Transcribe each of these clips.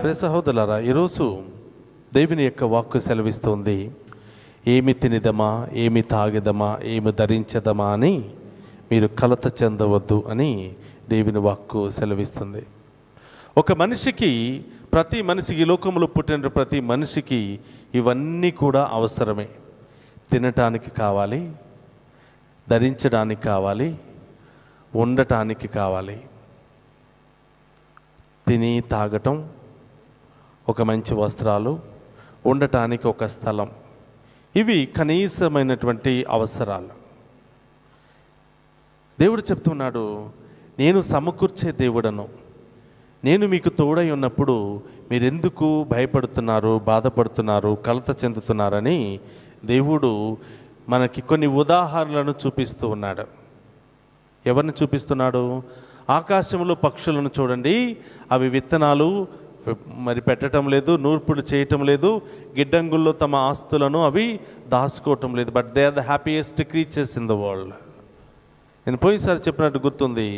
ప్రియ సహోదరులారా, ఈరోజు దేవుని యొక్క వాక్కు సెలవిస్తుంది, ఏమి తినిదమా, ఏమి తాగెదమా, ఏమి ధరించదమా అని మీరు కలత చెందవద్దు అని దేవుని వాక్కు సెలవిస్తుంది. ఒక మనిషికి, ప్రతి మనిషికి, లోకంలో పుట్టిన ప్రతి మనిషికి ఇవన్నీ కూడా అవసరమే. తినటానికి కావాలి, ధరించడానికి కావాలి, ఉండటానికి కావాలి. తిని తాగటం, ఒక మంచి వస్త్రాలు, ఉండటానికి ఒక స్థలం, ఇవి కనీసమైనటువంటి అవసరాలు. దేవుడు చెప్తున్నాడు, నేను సమకూర్చే దేవుడను, నేను మీకు తోడై ఉన్నప్పుడు మీరెందుకు భయపడుతున్నారు, బాధపడుతున్నారు, కలత చెందుతున్నారని దేవుడు మనకి కొన్ని ఉదాహరణలను చూపిస్తూ ఉన్నాడు. ఎవరిని చూపిస్తున్నాడు? ఆకాశంలో పక్షులను చూడండి, అవి విత్తనాలు మరి పెట్టడం లేదు, నూర్పుడు చేయటం లేదు, గిడ్డంగుల్లో తమ ఆస్తులను అవి దాచుకోవటం లేదు. But they are the happiest creatures in the world. నేను పోయినసారి చెప్పినట్టు గుర్తుంది,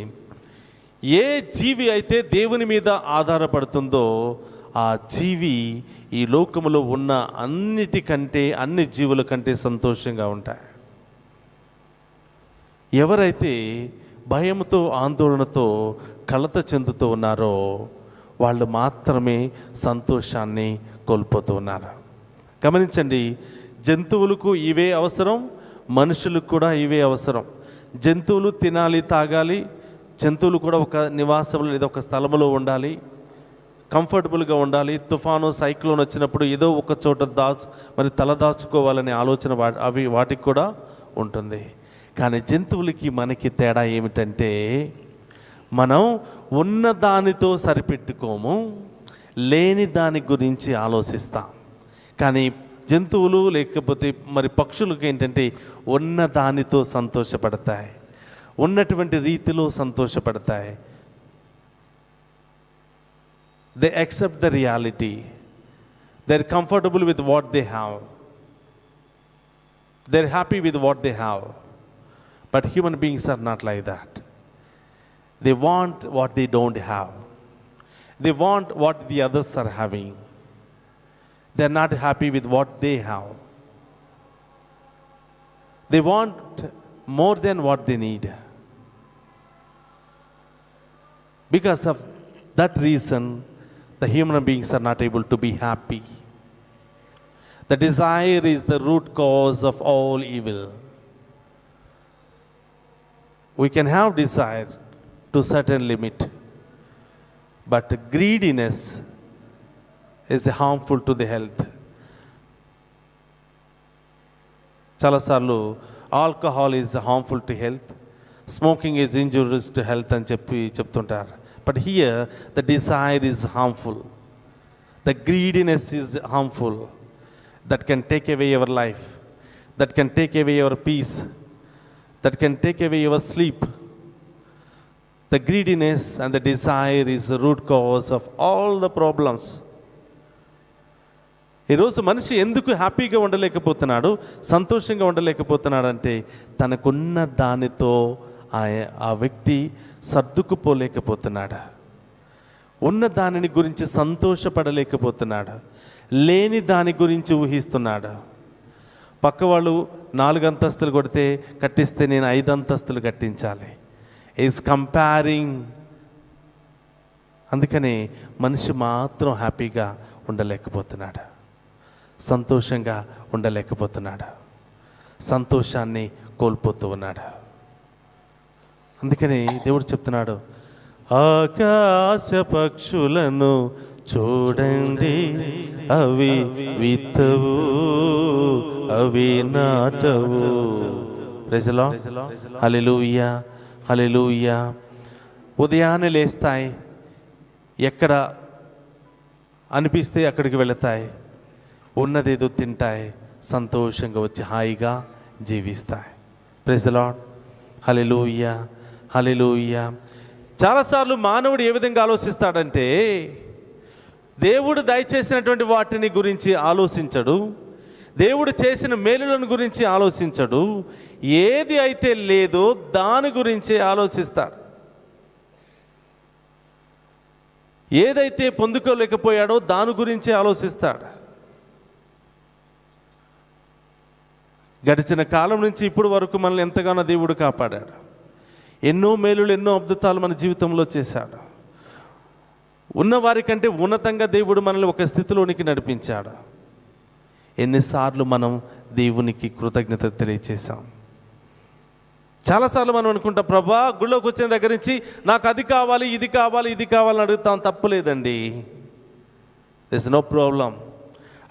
ఏ జీవి అయితే దేవుని మీద ఆధారపడుతుందో ఆ జీవి ఈ లోకములో ఉన్న అన్నిటికంటే, అన్ని జీవుల కంటే సంతోషంగా ఉంటాయి. ఎవరైతే భయంతో, ఆందోళనతో, కలత చెందుతూ ఉన్నారో వాళ్ళు మాత్రమే సంతోషాన్ని కోల్పోతూ ఉన్నారు. గమనించండి, జంతువులకు ఇవే అవసరం, మనుషులకు కూడా ఇవే అవసరం. జంతువులు తినాలి, తాగాలి, జంతువులు కూడా ఒక నివాసంలో లేదా ఒక స్థలంలో ఉండాలి, కంఫర్టబుల్గా ఉండాలి. తుఫాను, సైక్లోన్ వచ్చినప్పుడు ఏదో ఒక చోట మరి తల దాచుకోవాలనే ఆలోచన వాటికి కూడా ఉంటుంది. కానీ జంతువులకి మనకి తేడా ఏమిటంటే, మనం ఉన్న దానితో సరిపెట్టుకోము, లేని దాని గురించి ఆలోచిస్తాం. కానీ జంతువులు లేకపోతే మరి పక్షులకు ఏంటంటే ఉన్న దానితో సంతోషపడతాయి, ఉన్నటువంటి రీతిలో సంతోషపడతాయి. They accept the reality, they are comfortable with what they have, they are happy with what they have. But human beings are not like that. They want what they don't have. They want what the others are having. They are not happy with what they have. They want more than what they need. Because of that reason, the human beings are not able to be happy. The desire is the root cause of all evil. We can have desire to certain limit, but greediness is harmful to the health. చాలాసార్లు alcohol is harmful to health, smoking is injurious to health అని చెప్తుంటారు. But here the desire is harmful, the greediness is harmful. That can take away your life, that can take away your peace, that can take away your sleep. The greediness and the desire is the root cause of all the problems. ఈరోజు మనిషి ఎందుకు హ్యాపీగా ఉండలేకపోతున్నాడు, సంతోషంగా ఉండలేకపోతున్నాడు అంటే తనకున్న దానితో ఆ వ్యక్తి సర్దుకుపోలేకపోతున్నాడు, ఉన్న దానిని గురించి సంతోషపడలేకపోతున్నాడు, లేని దాని గురించి ఊహిస్తున్నాడు. పక్క వాళ్ళు 4 అంతస్తులు కట్టిస్తే నేను 5 అంతస్తులు కట్టించాలి. Is comparing. అందుకని మనిషి మాత్రం హ్యాపీగా ఉండలేకపోతున్నాడు, సంతోషంగా ఉండలేకపోతున్నాడు, సంతోషాన్ని కోల్పోతూ ఉన్నాడు. అందుకని దేవుడు చెప్తున్నాడు, ఆకాశ పక్షులను చూడండి, అవి విత్తవు, అవి నాటవు. Praise the Lord. Hallelujah, hallelujah. ఉదయాన్నే లేస్తాయి, ఎక్కడ అనిపిస్తే అక్కడికి వెళతాయి, ఉన్నదేదో తింటాయి, సంతోషంగా వచ్చి హాయిగా జీవిస్తాయి. Praise the Lord. Hallelujah, hallelujah. చాలాసార్లు మానవుడు ఏ విధంగా ఆలోచిస్తాడంటే, దేవుడు దయచేసినటువంటి వాటిని గురించి ఆలోచించడు, దేవుడు చేసిన మేలులను గురించి ఆలోచించడు, ఏది అయితే లేదో దాని గురించే ఆలోచిస్తాడు. ఏదైతే పొందుకోలేకపోయాడో దాని గురించి ఆలోచిస్తాడు. గడిచిన కాలం నుంచి ఇప్పుడు వరకు మనల్ని ఎంతగానో దేవుడు కాపాడాడు. ఎన్నో మేలులు, ఎన్నో అద్భుతాలు మన జీవితంలో చేశాడు. ఉన్నవారికంటే ఉన్నతంగా దేవుడు మనల్ని ఒక స్థితిలోనికి నడిపించాడు. ఎన్నిసార్లు మనం దేవునికి కృతజ్ఞత తెలియచేశాం. చాలాసార్లు మనం అనుకుంటాం, ప్రభా గుళ్ళోకి వచ్చిన దగ్గర నుంచి నాకు అది కావాలి, ఇది కావాలి, ఇది కావాలని అడుగుతాం. తప్పులేదండి, దిస్ నో ప్రాబ్లం.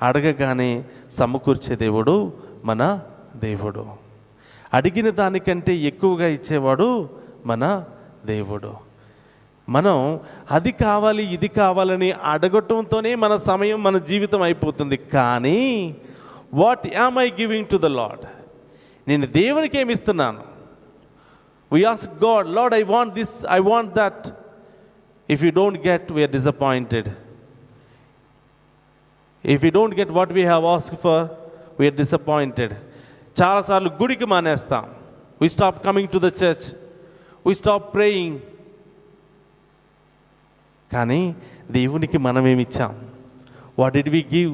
అడగగానే సమకూర్చే దేవుడు మన దేవుడు. అడిగిన దానికంటే ఎక్కువగా ఇచ్చేవాడు మన దేవుడు. మనం అది కావాలి, ఇది కావాలని అడగటంతోనే మన సమయం, మన జీవితం అయిపోతుంది. కానీ what am I giving to the lord? నేను దేవునికి ఏమి ఇస్తున్నాను? We ask God, Lord, I want this, I want that. If you don't get, we are disappointed. If you don't get what we have asked for, we are disappointed. చాలాసార్లు గుడికి మానేస్తాం. We stop coming to the church. We stop praying. కానీ దేవునికి మనం ఏమి ఇచ్చాం? What did we give?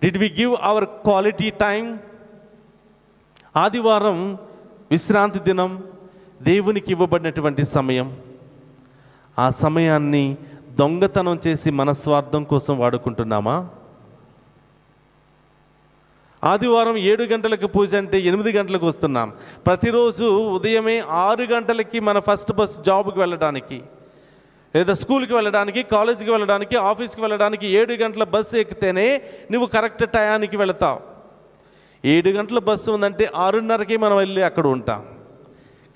Did we give our quality time? ఆదివారం విశ్రాంతి దినం, దేవునికి ఇవ్వబడినటువంటి సమయం. ఆ సమయాన్ని దొంగతనం చేసి మన స్వార్థం కోసం వాడుకుంటున్నామా? ఆదివారం 7 గంటలకు పూజ అంటే 8 గంటలకు వస్తున్నాం. ప్రతిరోజు ఉదయమే 6 గంటలకి మన ఫస్ట్ బస్ జాబ్కి వెళ్ళడానికి, లేదా స్కూల్కి వెళ్ళడానికి, కాలేజీకి వెళ్ళడానికి, ఆఫీస్కి వెళ్ళడానికి 7 గంటల బస్సు ఎక్కితేనే నువ్వు కరెక్ట్ టయానికి వెళతావు. 7 గంటల బస్సు ఉందంటే 6:30కి మనం వెళ్ళి అక్కడ ఉంటాం.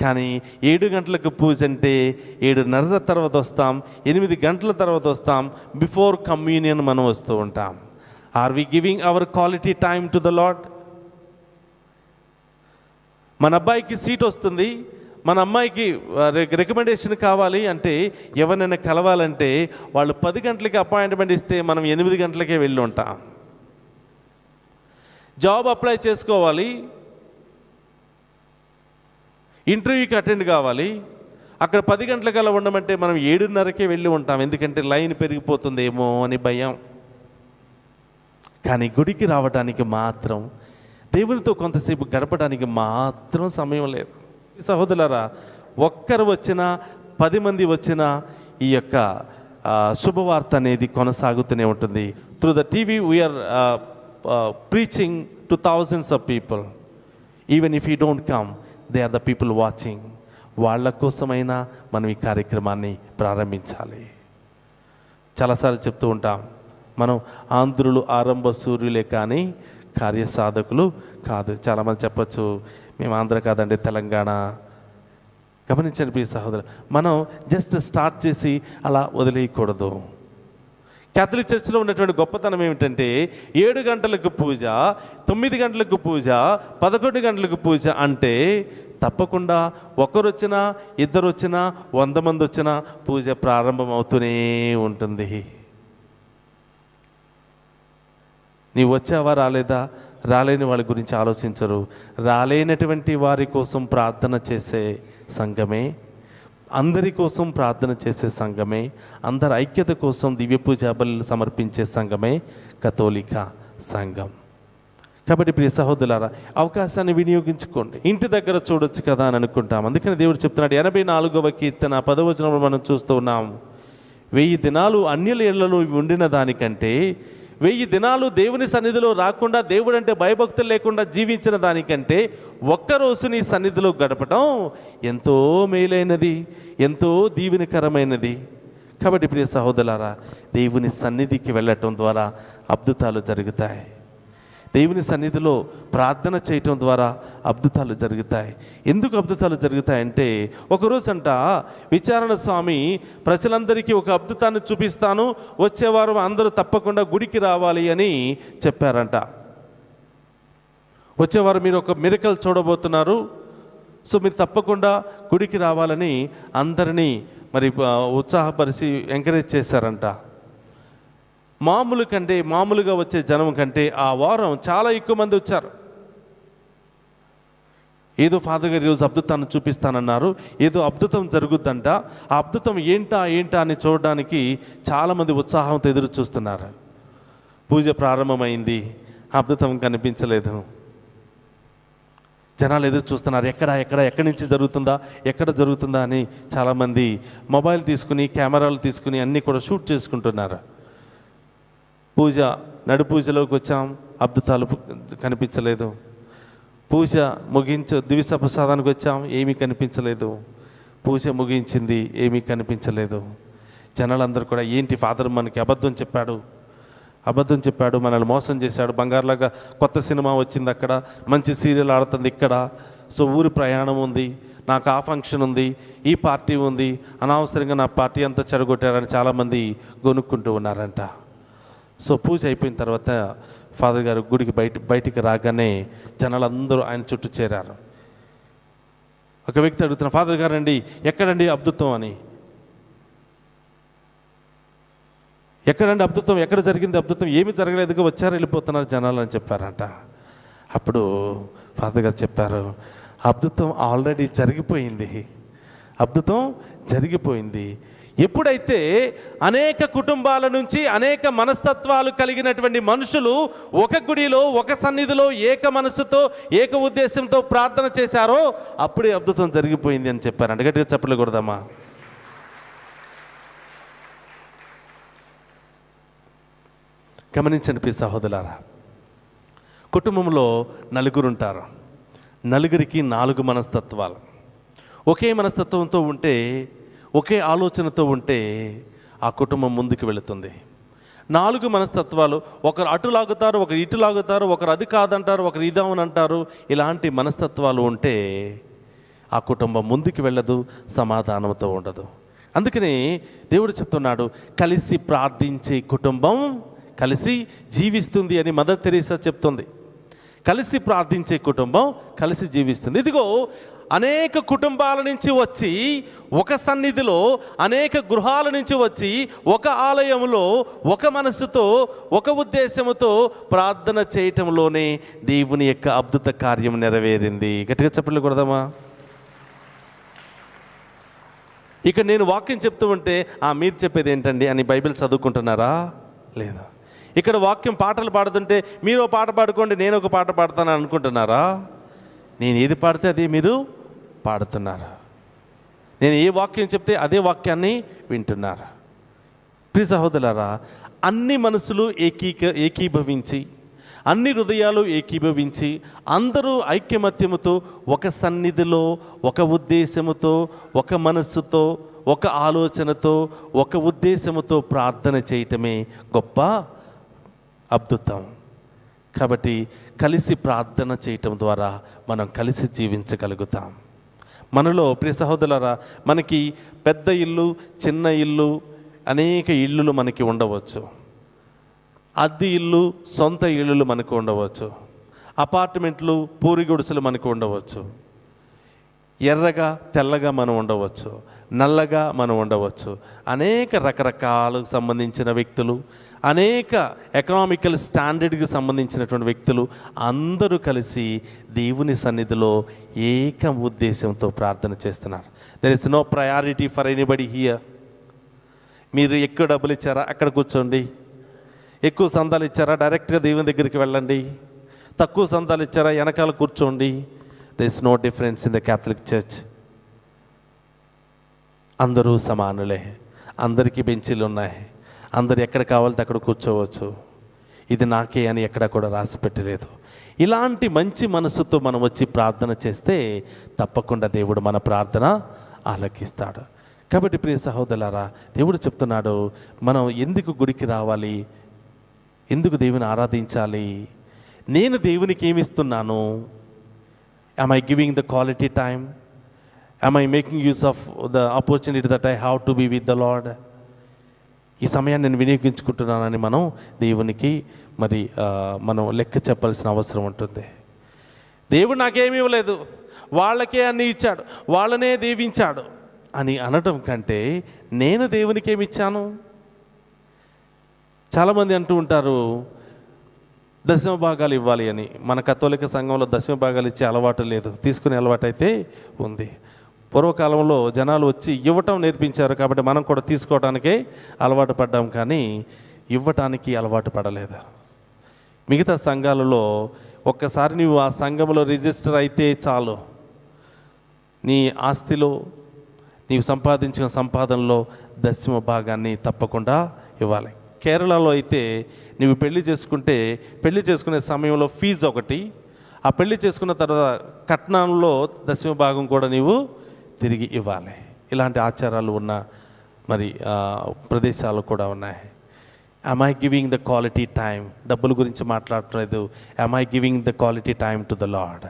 కానీ 7 గంటలకు పూజ అంటే 7:30 తర్వాత వస్తాం, 8 గంటల తర్వాత వస్తాం. బిఫోర్ కమ్యూనియన్ మనం వస్తూ ఉంటాం. Are we giving our quality time to the lord? మన అబ్బాయికి సీట్ వస్తుంది, మన అమ్మాయికి రికమెండేషన్ కావాలి అంటే, ఎవరినైనా కలవాలంటే వాళ్ళు 10 గంటలకి అపాయింట్మెంట్ ఇస్తే మనం 8 గంటలకే వెళ్ళి ఉంటాం. జాబ్ అప్లై చేసుకోవాలి, ఇంటర్వ్యూకి అటెండ్ కావాలి, అక్కడ 10 గంటలకల్లా ఉండమంటే మనం 7:30కే వెళ్ళి ఉంటాం. ఎందుకంటే లైన్ పెరిగిపోతుందేమో అని భయం. కానీ గుడికి రావడానికి మాత్రం, దేవునితో కొంతసేపు గడపడానికి మాత్రం సమయం లేదు. సహోదరులారా, ఒక్కరు వచ్చినా 10 మంది వచ్చినా ఈ యొక్క శుభవార్త అనేది కొనసాగుతూనే ఉంటుంది. Through the TV we are preaching to thousands of people. Even if you don't come, they are the people watching. వాళ్ళ కోసమైనా మనం ఈ కార్యక్రమాన్ని ప్రారంభించాలి. చాలాసార్లు చెప్తూ ఉంటాం, మనం ఆంధ్రులు ఆరంభ సూర్యులే కానీ కార్యసాధకులు కాదు. చాలామంది చెప్పచ్చు, మేము ఆంధ్ర కాదండి, తెలంగాణ. గమనించండి ప్రియ సహోదరు, మనం జస్ట్ స్టార్ట్ చేసి అలా వదిలేయకూడదు. క్యాథలిక్ చర్చ్లో ఉన్నటువంటి గొప్పతనం ఏమిటంటే 7 గంటలకు పూజ, 9 గంటలకు పూజ, 11 గంటలకు పూజ అంటే తప్పకుండా ఒకరు వచ్చినా, 2 వచ్చినా, 100 మంది వచ్చినా పూజ ప్రారంభం అవుతూనే ఉంటుంది. నీవు వచ్చావా రాలేదా? రాలేని వాళ్ళ గురించి ఆలోచించరు. రాలేనటువంటి వారి కోసం ప్రార్థన చేసే సంఘమే, అందరి కోసం ప్రార్థన చేసే సంఘమే, అందరి ఐక్యత కోసం దివ్య పూజా బలులు సమర్పించే సంఘమే కథోలిక సంఘం. కాబట్టి ప్రియ సహోదరులారా, అవకాశాన్ని వినియోగించుకోండి. ఇంటి దగ్గర చూడొచ్చు కదా అని అనుకుంటాం. అందుకని దేవుడు చెప్తున్నాడు, 84వ కీర్తన 10వ వచనంలో మనం చూస్తూ ఉన్నాం, 1000 దినాలు అన్యుల ఇళ్లలో ఉండిన దానికంటే 1000 దినాలు దేవుని సన్నిధిలో రాకుండా, దేవుడు అంటే భయభక్తులు లేకుండా జీవించిన దానికంటే ఒక్కరోజు నీ సన్నిధిలో గడపటం ఎంతో మేలైనది, ఎంతో దీవెనకరమైనది. కాబట్టి ప్రియ సహోదరులారా, దేవుని సన్నిధికి వెళ్ళటం ద్వారా అద్భుతాలు జరుగుతాయి. దేవుని సన్నిధిలో ప్రార్థన చేయటం ద్వారా అద్భుతాలు జరుగుతాయి. ఎందుకు అద్భుతాలు జరుగుతాయంటే, ఒకరోజంట విచారణ స్వామి ప్రజలందరికీ ఒక అద్భుతాన్ని చూపిస్తాను, వచ్చేవారం అందరూ తప్పకుండా గుడికి రావాలి అని చెప్పారంట. వచ్చేవారు మీరు ఒక మిరకల్ చూడబోతున్నారు, సో మీరు తప్పకుండా గుడికి రావాలని అందరినీ మరి ఉత్సాహపరిచి ఎంకరేజ్ చేశారంట. మామూలుగా వచ్చే జనం కంటే ఆ వారం చాలా ఎక్కువ మంది వచ్చారు. ఏదో ఫాదర్ గారు ఈరోజు అద్భుతాన్ని చూపిస్తానన్నారు, ఏదో అద్భుతం జరుగుద్దంట. ఆ అద్భుతం ఏంటా అని చూడడానికి చాలామంది ఉత్సాహంతో ఎదురు చూస్తున్నారు. పూజ ప్రారంభమైంది, అద్భుతం కనిపించలేదు. జనాలు ఎదురు చూస్తున్నారు, ఎక్కడి నుంచి ఎక్కడ జరుగుతుందా అని చాలామంది మొబైల్ తీసుకుని, కెమెరాలు తీసుకుని అన్నీ కూడా షూట్ చేసుకుంటున్నారు. నడుపూజలోకి వచ్చాం, అద్భుతాలు కనిపించలేదు. పూజ దివ్య ప్రసాదానికి వచ్చాం, ఏమీ కనిపించలేదు. పూజ ముగించింది, ఏమీ కనిపించలేదు. జనాలందరూ కూడా ఏంటి ఫాదర్ మనకి అబద్ధం చెప్పాడు, మనల్ని మోసం చేశాడు. బంగారులాగా కొత్త సినిమా వచ్చింది అక్కడ, మంచి సీరియల్ ఆడుతుంది ఇక్కడ, సో ఊరి ప్రయాణం ఉంది, నాకు ఆ ఫంక్షన్ ఉంది, ఈ పార్టీ ఉంది, అనవసరంగా నా పార్టీ అంతా చెడగొట్టారని చాలామంది గొనుక్కుంటూ ఉన్నారంట. సో పూజ అయిపోయిన తర్వాత ఫాదర్ గారు గుడికి బయటికి రాగానే జనాలందరూ ఆయన చుట్టూ చేరారు. ఒక వ్యక్తి అడుగుతున్న, ఫాదర్ గారు అండి ఎక్కడండి అద్భుతం అని. ఎక్కడండి అద్భుతం, ఎక్కడ జరిగింది అద్భుతం, ఏమి జరగలేదుగా వచ్చారు వెళ్ళిపోతున్నారు జనాలు అని చెప్పారంట. అప్పుడు ఫాదర్ గారు చెప్పారు, అద్భుతం ఆల్రెడీ జరిగిపోయింది. ఎప్పుడైతే అనేక కుటుంబాల నుంచి అనేక మనస్తత్వాలు కలిగినటువంటి మనుషులు ఒక గుడిలో ఒక సన్నిధిలో ఏక మనస్సుతో ఏక ఉద్దేశంతో ప్రార్థన చేశారో అప్పుడే అద్భుతం జరిగిపోయింది అని చెప్పారు. గట్టిగా చప్పట్లు కొడదామా? గమనించండి ప్రియ సహోదరులారా, కుటుంబంలో నలుగురు ఉంటారు. నలుగురికి 4 మనస్తత్వాలు. ఒకే మనస్తత్వంతో ఉంటే, ఒకే ఆలోచనతో ఉంటే ఆ కుటుంబం ముందుకు వెళుతుంది. 4 మనస్తత్వాలు, ఒకరు అటు లాగుతారు, ఒకరు ఇటు లాగుతారు, ఒకరు అది కాదంటారు, ఒకరు ఇదవని అంటారు. ఇలాంటి మనస్తత్వాలు ఉంటే ఆ కుటుంబం ముందుకు వెళ్ళదు, సమాధానంతో ఉండదు. అందుకని దేవుడు చెప్తున్నాడు, కలిసి ప్రార్థించే కుటుంబం కలిసి జీవిస్తుంది అని మదర్ తెరీసా చెప్తుంది. కలిసి ప్రార్థించే కుటుంబం కలిసి జీవిస్తుంది. ఇదిగో అనేక కుటుంబాల నుంచి వచ్చి ఒక సన్నిధిలో, అనేక గృహాల నుంచి వచ్చి ఒక ఆలయంలో ఒక మనస్సుతో ఒక ఉద్దేశముతో ప్రార్థన చేయటంలోనే దేవుని యొక్క అద్భుత కార్యం నెరవేరింది. గట్టిగా చప్పట్లు కొడదామా? ఇక నేను వాక్యం చెప్తూ ఉంటే మీరు చెప్పేది ఏంటండి అని బైబిల్ చదువుకుంటున్నారా? లేదా? ఇక్కడ వాక్యం పాటలు పాడుతుంటే మీరు ఒక పాట పాడుకోండి, నేను ఒక పాట పాడతాను అనుకుంటున్నారా? నేను ఏది పాడితే అదే మీరు పాడుతున్నారా? నేను ఏ వాక్యం చెప్తే అదే వాక్యాన్ని వింటున్నారా? ప్రియ సహోదరులారా, అన్ని మనసులు ఏకీభవించి, అన్ని హృదయాలు ఏకీభవించి, అందరూ ఐక్యమత్యముతో ఒక సన్నిధిలో ఒక ఉద్దేశముతో ఒక మనస్సుతో ఒక ఆలోచనతో ఒక ఉద్దేశముతో ప్రార్థన చేయటమే గొప్ప అద్భుతం. కాబట్టి కలిసి ప్రార్థన చేయటం ద్వారా మనం కలిసి జీవించగలుగుతాం. మనలో ప్రియ సహోదరులారా, మనకి పెద్ద ఇల్లు, చిన్న ఇల్లు, అనేక ఇల్లులు మనకి ఉండవచ్చు. అద్దె ఇల్లు, సొంత ఇల్లులు మనకు ఉండవచ్చు. అపార్ట్మెంట్లు, పూరి గుడిసెలు మనకు ఉండవచ్చు. ఎర్రగా తెల్లగా మనం ఉండవచ్చు, నల్లగా మనం ఉండవచ్చు. అనేక రకరకాలకు సంబంధించిన వ్యక్తులు, అనేక ఎకనామికల్ స్టాండర్డ్కి సంబంధించినటువంటి వ్యక్తులు అందరూ కలిసి దేవుని సన్నిధిలో ఏక ఉద్దేశంతో ప్రార్థన చేస్తున్నారు. There is no priority for anybody here. మీరు ఎక్కువ డబ్బులు ఇచ్చారా, అక్కడ కూర్చోండి. ఎక్కువ సందాలు ఇచ్చారా, డైరెక్ట్గా దేవుని దగ్గరికి వెళ్ళండి. తక్కువ సందాలు ఇచ్చారా, వెనకాల కూర్చోండి. There is no difference in the Catholic church. అందరూ సమానులే, అందరికీ బెంచీలు ఉన్నాయి, అందరు ఎక్కడ కావాలితే అక్కడ కూర్చోవచ్చు. ఇది నాకే అని ఎక్కడ కూడా రాసి పెట్టలేదు. ఇలాంటి మంచి మనసుతో మనం వచ్చి ప్రార్థన చేస్తే తప్పకుండా దేవుడు మన ప్రార్థన ఆలకిస్తాడు. కాబట్టి ప్రియ సహోదరులారా, దేవుడు చెప్తున్నాడు, మనం ఎందుకు గుడికి రావాలి, ఎందుకు దేవుని ఆరాధించాలి, నేను దేవునికి ఏమిస్తున్నాను? am I giving the quality time? am I making use of the opportunity that I have to be with the Lord? ఈ సమయాన్ని నేను వినియోగించుకుంటున్నానని మనం దేవునికి మనం లెక్క చెప్పాల్సిన అవసరం ఉంటుంది. దేవుడు నాకేమీ ఇవ్వలేదు, వాళ్ళకే అన్నీ ఇచ్చాడు, వాళ్ళనే దీవించాడు అని అనడం కంటే నేను దేవునికి ఏమి ఇచ్చాను? చాలామంది అంటూ ఉంటారు, దశమ భాగాలు ఇవ్వాలి అని. మన కథోలిక సంఘంలో దశమ భాగాలు ఇచ్చే అలవాటు లేదు, తీసుకునే అలవాటు అయితే ఉంది. పూర్వకాలంలో జనాలు వచ్చి ఇవ్వటం నేర్పించారు కాబట్టి మనం కూడా తీసుకోవడానికే అలవాటు పడ్డాం, కానీ ఇవ్వటానికి అలవాటు పడలేదు. మిగతా సంఘాలలో ఒక్కసారి నువ్వు ఆ సంఘంలో రిజిస్టర్ అయితే చాలు, నీ ఆస్తిలో నీవు సంపాదించిన సంపాదనలో దశమ భాగాన్ని తప్పకుండా ఇవ్వాలి. కేరళలో అయితే నీవు పెళ్లి చేసుకునే సమయంలో ఫీజు ఒకటి, ఆ పెళ్లి చేసుకున్న తర్వాత కట్నంలో దశమ భాగం కూడా నీవు తిరిగి ఇవ్వాలి. ఇలాంటి ఆచారాలు ఉన్న మరి ప్రదేశాలు కూడా ఉన్నాయి. am I giving the quality time? డబ్బుల గురించి మాట్లాడలేదు. am I giving the quality time to the Lord?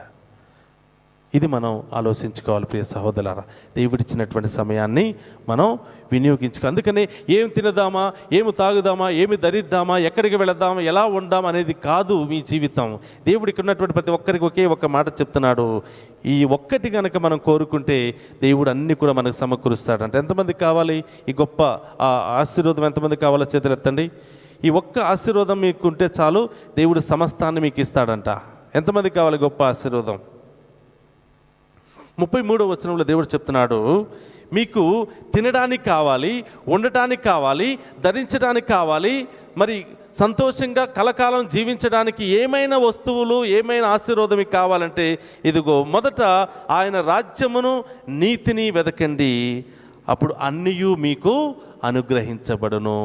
ఇది మనం ఆలోచించుకోవాలి ప్రియ సహోదరులారా. దేవుడిచ్చినటువంటి సమయాన్ని మనం వినియోగించుకో. అందుకని ఏం తినదామా, ఏమి తాగుదామా, ఏమి ధరిద్దామా, ఎక్కడికి వెళదామా, ఎలా ఉందామా అనేది కాదు మీ జీవితం. దేవుడికి ఉన్నటువంటి ప్రతి ఒక్కరికి ఒకే ఒక్క మాట చెప్తున్నాడు, ఈ ఒక్కటి కనుక మనం కోరుకుంటే దేవుడు అన్నీ కూడా మనకు సమకూరుస్తాడంట. ఎంతమందికి కావాలి ఈ గొప్ప ఆశీర్వాదం? ఎంతమందికి కావాలో చేతులు ఎత్తండి. ఈ ఒక్క ఆశీర్వాదం మీకు ఉంటే చాలు, దేవుడు సమస్తాన్ని మీకు ఇస్తాడంట. ఎంతమందికి కావాలి గొప్ప ఆశీర్వాదం? 33వ వచనంలో దేవుడు చెప్తున్నాడు, మీకు తినడానికి కావాలి, ఉండటానికి కావాలి, ధరించడానికి కావాలి, మరి సంతోషంగా కలకాలం జీవించడానికి ఏమైనా వస్తువులు, ఏమైనా ఆశీర్వాదం మీకు కావాలంటే ఇదిగో మొదట ఆయన రాజ్యమును నీతిని వెదకండి, అప్పుడు అన్నీయు మీకు అనుగ్రహించబడును.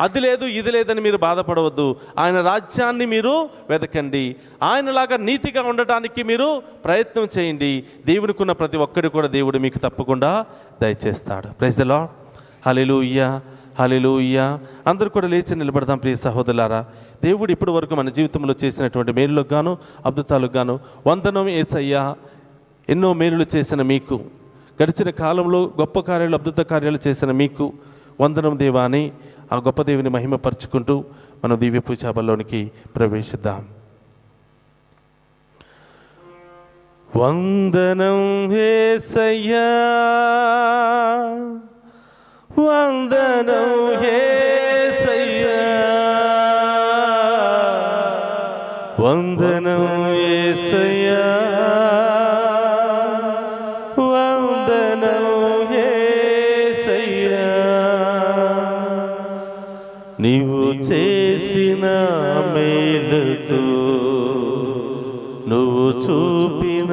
అది లేదు ఇది లేదని మీరు బాధపడవద్దు. ఆయన రాజ్యాన్ని మీరు వెతకండి, ఆయనలాగా నీతిగా ఉండటానికి మీరు ప్రయత్నం చేయండి. దేవునికి ఉన్న ప్రతి ఒక్కటి కూడా దేవుడు మీకు తప్పకుండా దయచేస్తాడు. Praise the Lord. Hallelujah, hallelujah. అందరూ కూడా లేచి నిలబడదాం ప్రియ సహోదరులారా. దేవుడు ఇప్పటి వరకు మన జీవితంలో చేసినటువంటి మేలులకు గాను అద్భుతాలకు గాను వందనం యేసయ్యా. ఎన్నో మేలులు చేసిన మీకు, గడిచిన కాలంలో గొప్ప కార్యాలు అద్భుత కార్యాలు చేసిన మీకు వందనం దేవా అని ఆ గొప్ప దేవుని మహిమపరుచుకుంటూ మనం దివ్య పూజాబల్లోనికి ప్రవేశిద్దాం. వందనం యేసయ్యా, వందనం యేసయ్యా, వందనం యేసయ్యా, వందనం యేసయ్యా. నీవు చేసిన మేలుకు, నువ్వు చూపిన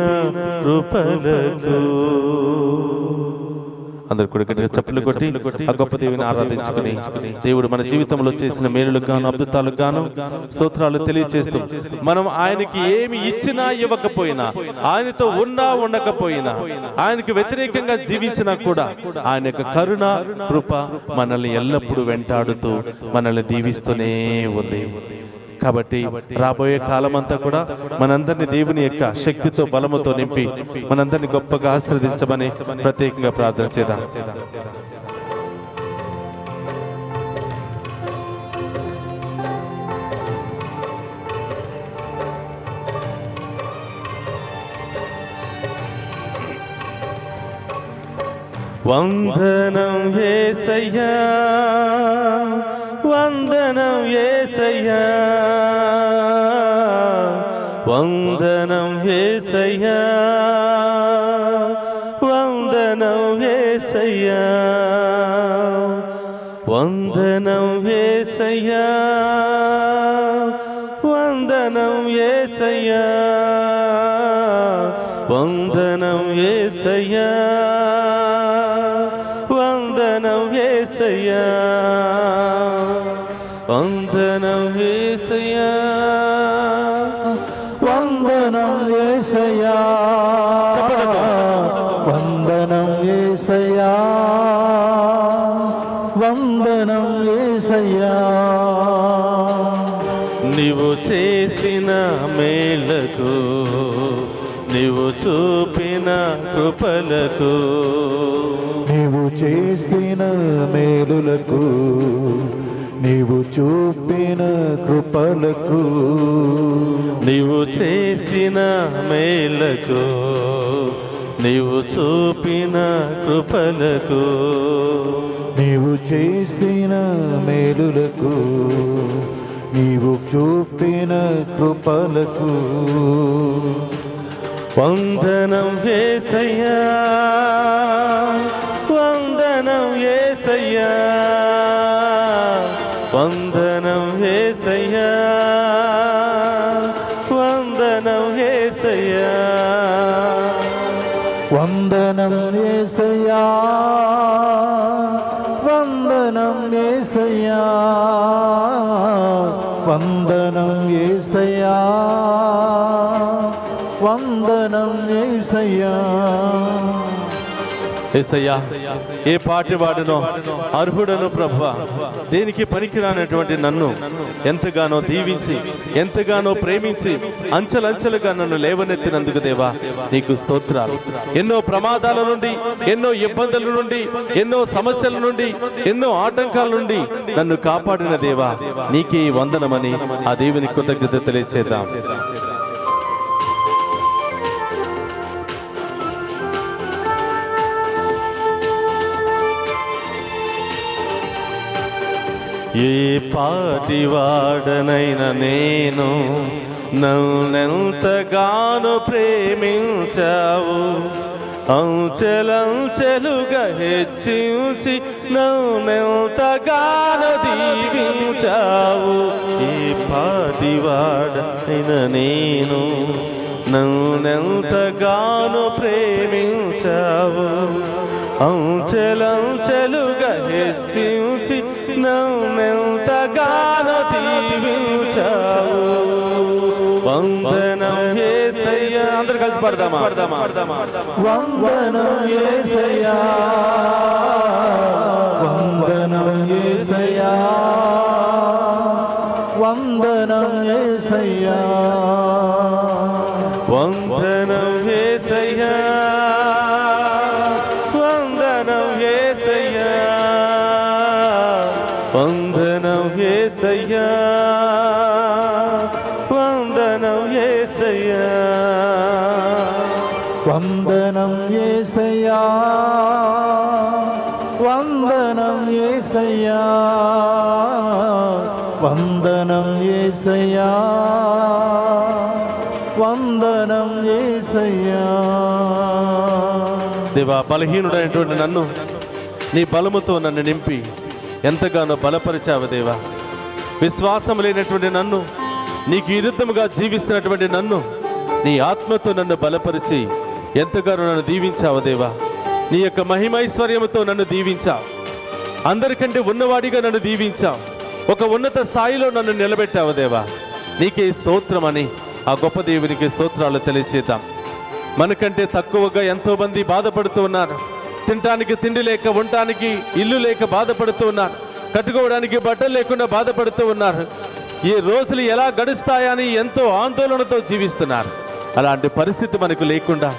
కృపలకు. అందరు కూడా గట్టిగా చప్పట్లు కొట్టి ఆ గొప్ప దేవుని ఆరాధించుకుని దేవుడు మన జీవితంలో చేసిన మేలులకు గాను అద్భుతాలకు గాను స్తోత్రాలు తెలియచేస్తూ, మనం ఆయనకి ఏమి ఇచ్చినా ఇవ్వకపోయినా, ఆయనతో ఉన్నా ఉండకపోయినా, ఆయనకి వ్యతిరేకంగా జీవించినా కూడా ఆయన యొక్క కరుణ కృప మనల్ని ఎల్లప్పుడూ వెంటాడుతూ మనల్ని దీవిస్తూనే ఉంది. కాబట్టి రాబోయే కాలం అంతా కూడా మనందరినీ దేవుని యొక్క శక్తితో బలముతో నింపి మనందరినీ గొప్పగా ఆశీర్వదించమని ప్రత్యేకంగా ప్రార్థన చేద్దాం. వందనం యేసయ్యా, వందనం యేసయ్యా, వందనం యేసయ్యా, వందనం యేసయ్యా, వందనం యేసయ్యా, వందనం యేసయ్యా, వందనం యేసయ్యా, వందనం యేసయ్యా, వందనం యేసయ్యా, వందనం యేసయ్యా, వందనం యేసయ్యా, వందనం యేసయ్యా. నీవు చేసిన మేలకు, నీవు చూపిన కృపలకు, నీవు చేసిన మేలులకు, నీవు చూపిన కృపలకు, నీవు చేసిన మేలకు, నీవు చూపిన కృపలకు, నీవు చేసిన మేలులకు, నీవు చూపిన కృపలకు వందనం యేసయ్యా, వందనం యేసయ్యా, వందనం యేసయ్యా, వందనం యేసయ్యా, వందనం యేసయ్యా, వందనం యేసయ్యా, వందనం యేసయ్యా, వందనం యేసయ్యా. యేసయ్యా, ఏ పాటి వాడునో అర్హుడను ప్రభువా, దేనికి పనికిరానటువంటి నన్ను ఎంతగానో దీవించి ఎంతగానో ప్రేమించి అంచెలంచెలుగా నన్ను లేవనెత్తినందుకు దేవా నీకు స్తోత్రాలు. ఎన్నో ప్రమాదాల నుండి, ఎన్నో ఇబ్బందుల నుండి, ఎన్నో సమస్యల నుండి, ఎన్నో ఆటంకాల నుండి నన్ను కాపాడిన దేవా నీకే వందనమని ఆ దేవుని కృతజ్ఞత తెలియచేద్దాం. ఏ పాటివాడనైనా నేను నన్నెంతగానో ప్రేమించావు, అంచెలంచెలుగా హెచ్చించి నన్నెంతగానో దీవించావు. ఏ పాటివాడనైనా నేను నన్నెంతగానో ప్రేమించావు, అంచెలంచెలుగా హెచ్చించి నన్నెంతగానో దీవించావు. వందనం యేసయ్యా, అందరూ కలిసి పాడదామా? వందనం యేసయ్యా, వందనం యేసయ్యా, వందనం యేసయ్యా, వందనం యేసయ్యా, వందనం యేసయ్యా, వందనం యేసయ్యా, వందనం యేసయ్యా, వందనం యేసయ్యా, వందనం యేసయ్యా, వందనం యేసయ్యా, వందనం యేసయ్యా. దేవా, బలహీనుడైనటువంటి నన్ను నీ బలముతో నన్ను నింపి ఎంతగానో బలపరిచావు దేవా. విశ్వాసం లేనటువంటి నన్ను, నీకు విరుద్ధముగా జీవిస్తున్నటువంటి నన్ను నీ ఆత్మతో నన్ను బలపరిచి ఎంతగానో నన్ను దీవించావు దేవా. నీ యొక్క మహిమైశ్వర్యముతో నన్ను దీవించావు, అందరికంటే ఉన్నవాడిగా నన్ను దీవించావు, ఒక ఉన్నత స్థాయిలో నన్ను నిలబెట్టావు దేవా. నీకే స్తోత్రమని ఆ గొప్ప దేవునికి స్తోత్రాలు తెలియచేద్దాం. మనకంటే తక్కువగా ఎంతోమంది బాధపడుతూ ఉన్నారు. తినటానికి తిండి లేక, ఉండటానికి ఇల్లు లేక బాధపడుతూ ఉన్నారు. కట్టుకోవడానికి బట్టలు లేకుండా బాధపడుతూ ఉన్నారు. ఈ రోజులు ఎలా గడుస్తాయని ఎంతో ఆందోళనతో జీవిస్తున్నారు. అలాంటి పరిస్థితి మనకు లేకుండా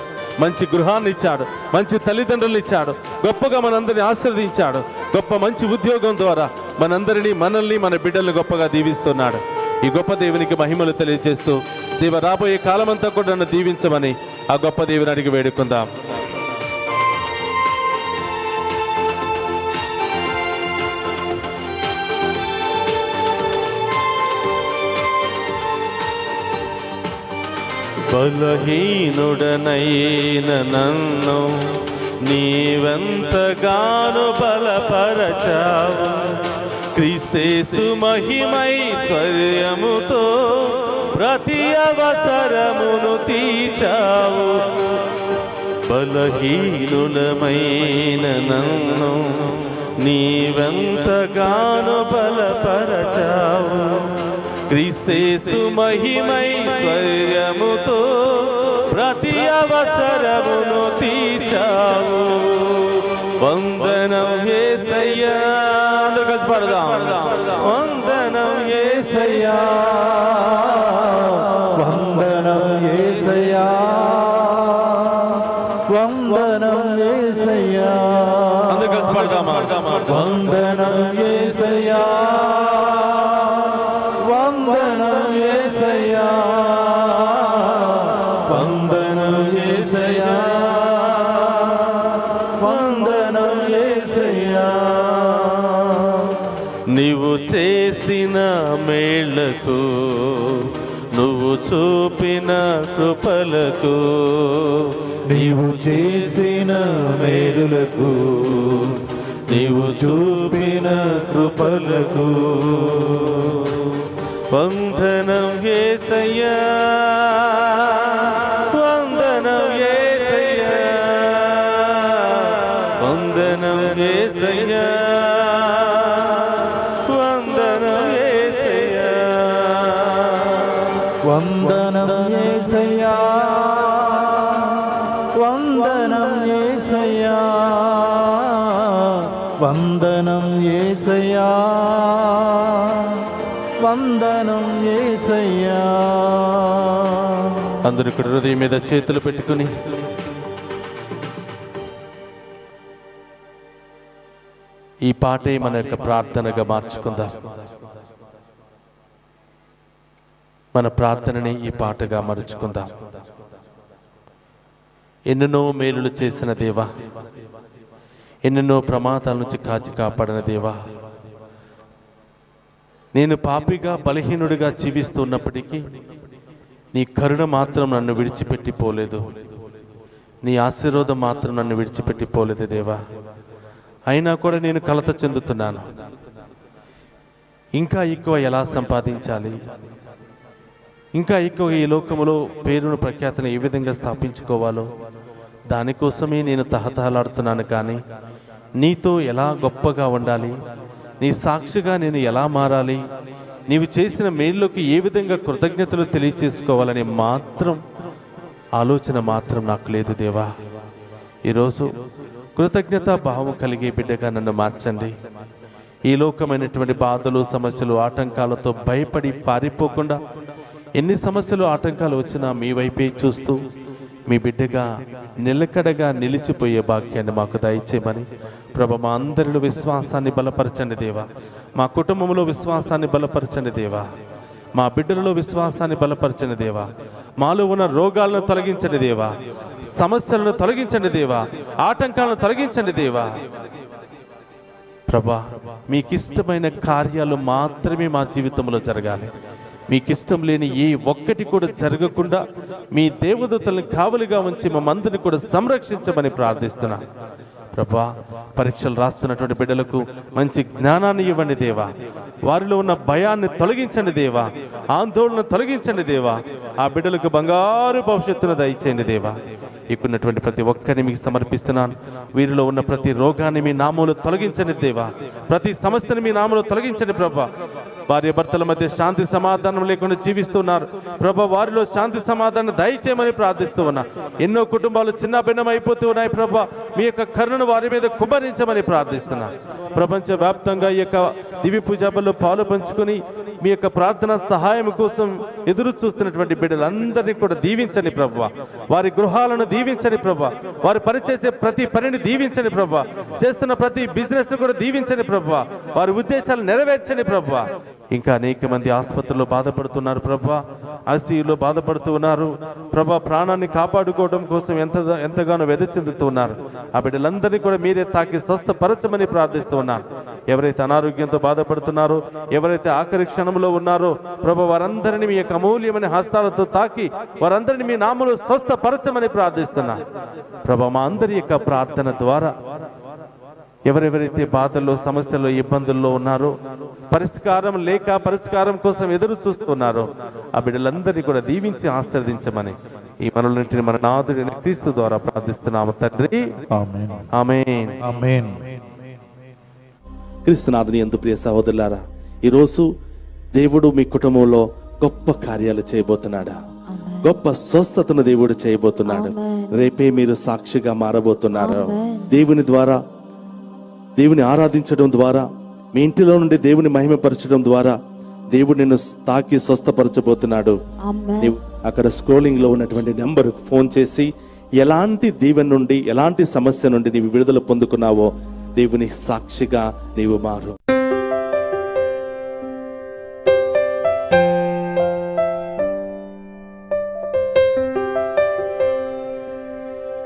మంచి గృహాన్ని ఇచ్చాడు, మంచి తల్లిదండ్రులు ఇచ్చాడు, గొప్పగా మనందరినీ ఆశీర్వదించాడు. గొప్ప మంచి ఉద్యోగం ద్వారా మనందరినీ, మనల్ని, మన బిడ్డల్ని గొప్పగా దీవిస్తున్నాడు. ఈ గొప్ప దేవునికి మహిమలు తెలియజేస్తూ దేవ రాబోయే కాలమంతా కూడా నన్ను దీవించమని ఆ గొప్ప దేవుని అడిగి వేడుకుందాం. బలహీనుడనైన నన్ను నీవెంతగానో బలపరచావు. క్రీస్తేసు మహిమైశ్వర్యముతో ప్రతి అవసరమును తీర్చావు. బలహీనులమైన నన్ను నీవెంతగానో బలపరచావు. క్రీస్తేసు మహిమైశ్వర్యముతో ప్రతి అవసరమును తీర్చావు. వందనం యేసయ్యా, అందరూ కలిసి పాడదాం. వందనం యేసయ్యా, వందనం యేసయ్యా, వందనం యేసయ్యా, అందరూ కలిసి పాడదామా? వందనం యేసయ్యా, వందనం యేసయ్యా, వందనం యేసయ్యా, వందనం యేసయ్యా. నీవు చేసిన మేళ్లకు నువ్వు చూపిన కృపలకు నీవు చేసిన మేలులకు నీవు చూపిన కృపలకు వందనం యేసయ్యా, వందనం యేసయ్యా, వందనం యేసయ్యా, వందనం యేసయ్యా, వందనం యేసయ్యా, వందనం యేసయ్యా, వందనం యేసయ్యా, వందనం యేసయ్యా. అందరూ ఇక్కడ హృదయం మీద చేతులు పెట్టుకుని ఈ పాటే మన యొక్క ప్రార్థనగా మార్చుకుందాం. మన ప్రార్థనని ఈ పాటగా మరుచుకుందాం. ఎన్నెన్నో మేలులు చేసిన దేవా, ఎన్నెన్నో ప్రమాదాల నుంచి కాచి కాపాడిన దేవా, నేను పాపిగా బలహీనుడిగా జీవిస్తున్నప్పటికీ నీ కరుణ మాత్రం నన్ను విడిచిపెట్టిపోలేదు, నీ ఆశీర్వాదం మాత్రం నన్ను విడిచిపెట్టిపోలేదు దేవా. అయినా కూడా నేను కలత చెందుతున్నాను. ఇంకా ఎక్కువ ఎలా సంపాదించాలి, ఇంకా ఎక్కువ ఈ లోకములో పేరును ప్రఖ్యాతను ఏ విధంగా స్థాపించుకోవాలో దానికోసమే నేను తహతహలాడుతున్నాను. కానీ నీతో ఎలా గొప్పగా ఉండాలి, నీ సాక్షిగా నేను ఎలా మారాలి, నీవు చేసిన మేలులోకి ఏ విధంగా కృతజ్ఞతలు తెలియచేసుకోవాలని మాత్రం ఆలోచన మాత్రం నాకు లేదు దేవా. ఈరోజు కృతజ్ఞతా భావం కలిగే బిడ్డగా నన్ను మార్చండి. ఈ లోకమైనటువంటి బాధలు, సమస్యలు, ఆటంకాలతో భయపడి పారిపోకుండా ఎన్ని సమస్యలు, ఆటంకాలు వచ్చినా మీ వైపే చూస్తూ మీ బిడ్డగా నిలకడగా నిలిచిపోయే భాగ్యాన్ని మాకు దయచేయమని ప్రభు, మా అందరిలో విశ్వాసాన్ని బలపరచండి దేవా. మా కుటుంబంలో విశ్వాసాన్ని బలపరచండి దేవా. మా బిడ్డలలో విశ్వాసాన్ని బలపరచండి దేవా. మాలో ఉన్న రోగాలను తొలగించండి దేవా. సమస్యలను తొలగించండి దేవా. ఆటంకాలను తొలగించండి దేవా. ప్రభా, మీకిష్టమైన కార్యాలు మాత్రమే మా జీవితంలో జరగాలి. మీకిష్టం లేని ఏ ఒక్కటి కూడా జరగకుండా మీ దేవదూతలను కావలిగా ఉంచి మమ్మందరిని కూడా సంరక్షించమని ప్రార్థిస్తున్నా. ప్రభా, పరీక్షలు రాస్తున్నటువంటి బిడ్డలకు మంచి జ్ఞానాన్ని ఇవ్వండి దేవా. వారిలో ఉన్న భయాన్ని తొలగించండి దేవా. ఆందోళన తొలగించండి దేవా. ఆ బిడ్డలకు బంగారు భవిష్యత్తును దయచేయండి దేవా. ఇక్కడున్నటువంటి ప్రతి ఒక్కరిని మీకు సమర్పిస్తున్నాను. వీరిలో ఉన్న ప్రతి రోగాన్ని మీ నామములో తొలగించండి దేవా. ప్రతి సమస్యని మీ నామములో తొలగించండి ప్రభా. భార్య భర్తల మధ్య శాంతి సమాధానం లేకుండా జీవిస్తున్నారు ప్రభా. వారిలో శాంతి సమాధానం దయచేయమని ప్రార్థిస్తూ ఉన్నా. ఎన్నో కుటుంబాలు చిన్న భిన్నం అయిపోతూ ఉన్నాయి ప్రభా. మీ యొక్క కరుణను వారి మీద కుమ్మరించమని ప్రార్థిస్తున్నా. ప్రపంచ వ్యాప్తంగా ఈ యొక్క దివ్య పూజాబల్లో పాలు పంచుకొని మీ యొక్క ప్రార్థన సహాయం కోసం ఎదురు చూస్తున్నటువంటి బిడ్డలందరినీ కూడా దీవించండి ప్రభువా. వారి గృహాలను దీవించండి ప్రభువా. వారు పనిచేసే ప్రతి పనిని దీవించండి ప్రభువా. చేస్తున్న ప్రతి బిజినెస్ ను కూడా దీవించండి ప్రభువా. వారి ఉద్దేశాలు నెరవేర్చండి ప్రభువా. ఇంకా అనేక మంది ఆసుపత్రుల్లో బాధపడుతున్నారు ప్రభా. ఐసీయూలో బాధపడుతూ ఉన్నారు ప్రభా. ప్రాణాన్ని కాపాడుకోవడం కోసం ఎంతగానో వెద చెందుతూ ఉన్నారు. ఆ బిడ్డలందరినీ కూడా మీరే తాకి స్వస్థపరచమని ప్రార్థిస్తూ ఉన్నారు. ఎవరైతే అనారోగ్యంతో బాధపడుతున్నారో, ఎవరైతే ఆఖరి క్షణంలో ఉన్నారో ప్రభా, వారందరినీ మీ యొక్క అమూల్యమైన హస్తాలతో తాకి వారందరినీ మీ నామములో స్వస్థపరచమని ప్రార్థిస్తున్నా ప్రభా. మా అందరి యొక్క ప్రార్థన ద్వారా ఎవరెవరైతే బాధల్లో, సమస్యల్లో, ఇబ్బందుల్లో ఉన్నారో, పరిష్కారం కోసం ఎదురు చూస్తున్నారో ఆ బిడ్డలందరినీ కూడా దీవించి ఆశీర్వదించమని ఈ మనల్ని మన నాథుడైన క్రీస్తు ద్వారా ప్రార్థిస్తున్నాము తండ్రి. ఆమేన్. ఆమేన్. ఆమేన్. క్రీస్తునాథుని యందు ప్రియ సహోదరులారా, ఈరోజు దేవుడు మీ కుటుంబంలో గొప్ప కార్యాలు చేయబోతున్నాడా? గొప్ప స్వస్థతను దేవుడు చేయబోతున్నాడు. రేపే మీరు సాక్షిగా మారబోతున్నారు. దేవుని ఆరాధించడం ద్వారా, మీ ఇంటిలో నుండి దేవుని మహిమపరచడం ద్వారా దేవుడు నిన్ను తాకి స్వస్థపరచబోతున్నాడు. నీవు అక్కడ స్క్రోలింగ్ లో ఉన్నటువంటి నెంబర్ ఫోన్ చేసి ఎలాంటి దీవెన నుండి, ఎలాంటి సమస్య నుండి నీవు విడుదల పొందుకున్నావో దేవుని సాక్షిగా నీవు మారు.